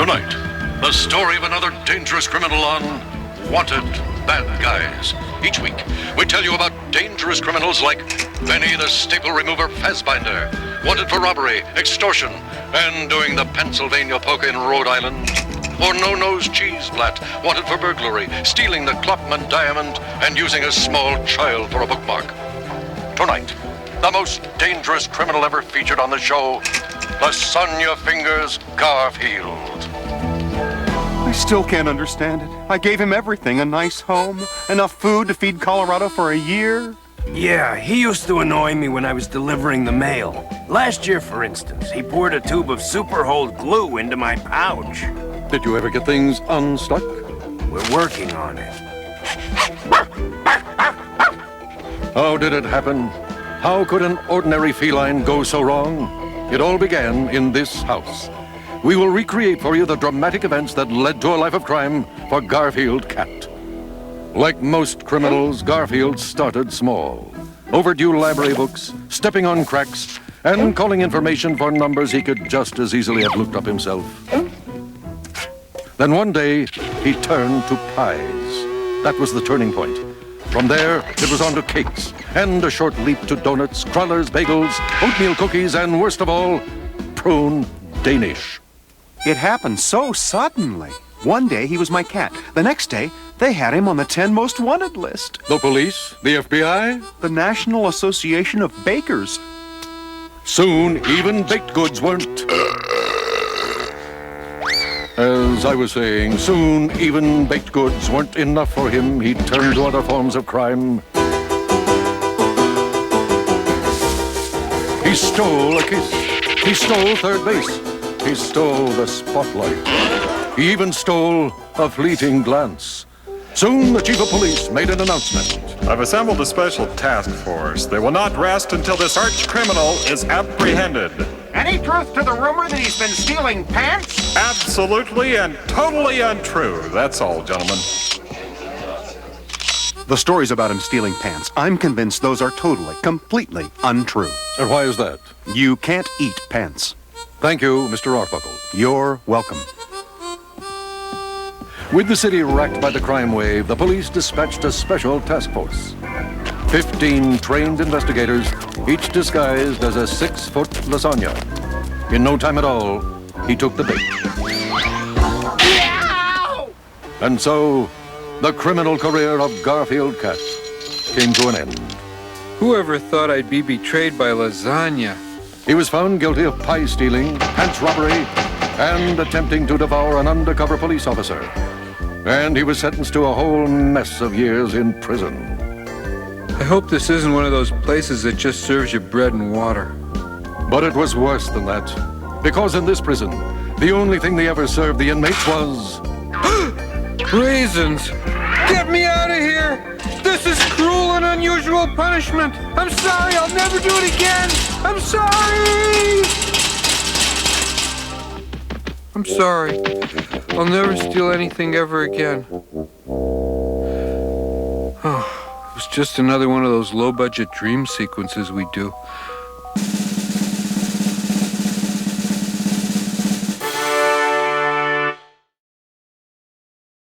Tonight, the story of another dangerous criminal on Wanted Bad Guys. Each week, we tell you about dangerous criminals like Benny the Staple Remover Fassbinder, wanted for robbery, extortion, and doing the Pennsylvania polka in Rhode Island. Or No-Nose Cheeseblatt, wanted for burglary, stealing the Klopman diamond, and using a small child for a bookmark. Tonight, the most dangerous criminal ever featured on the show, Lasagna Fingers Garfield. I still can't understand it. I gave him everything, a nice home, enough food to feed Colorado for a year. Yeah, he used to annoy me when I was delivering the mail. Last year, for instance, he poured a tube of super-hold glue into my pouch. Did you ever get things unstuck? We're working on it. How did it happen? How could an ordinary feline go so wrong? It all began in this house. We will recreate for you the dramatic events that led to a life of crime for Garfield Cat. Like most criminals, Garfield started small. Overdue library books, stepping on cracks, and calling information for numbers he could just as easily have looked up himself. Then one day, he turned to pies. That was the turning point. From there, it was on to cakes, and a short leap to donuts, crullers, bagels, oatmeal cookies, and worst of all, prune Danish. It happened so suddenly. One day he was my cat. The next day, they had him on the 10 most wanted list. The police? The FBI? The National Association of Bakers. Soon, even baked goods weren't. As I was saying, soon even baked goods weren't enough for him. He turned to other forms of crime. He stole a kiss. He stole third base. He stole the spotlight. He even stole a fleeting glance. Soon the chief of police made an announcement. I've assembled a special task force. They will not rest until this arch criminal is apprehended. Any truth to the rumor that he's been stealing pants? Absolutely and totally untrue. That's all, gentlemen. The stories about him stealing pants, I'm convinced those are totally, completely untrue. And why is that? You can't eat pants. Thank you, Mr. Arbuckle. You're welcome. With the city racked by the crime wave, the police dispatched a special task force. 15 trained investigators, each disguised as a 6-foot lasagna. In no time at all, he took the bait. Ow! And so, the criminal career of Garfield Cat came to an end. Whoever thought I'd be betrayed by lasagna? He was found guilty of pie stealing, pants robbery, and attempting to devour an undercover police officer. And he was sentenced to a whole mess of years in prison. I hope this isn't one of those places that just serves you bread and water. But it was worse than that. Because in this prison, the only thing they ever served the inmates was... Raisins! Get me out of here! This is cruel and unusual punishment! I'm sorry, I'll never do it again! I'm sorry! I'm sorry. I'll never steal anything ever again. Oh, it was just another one of those low-budget dream sequences we do.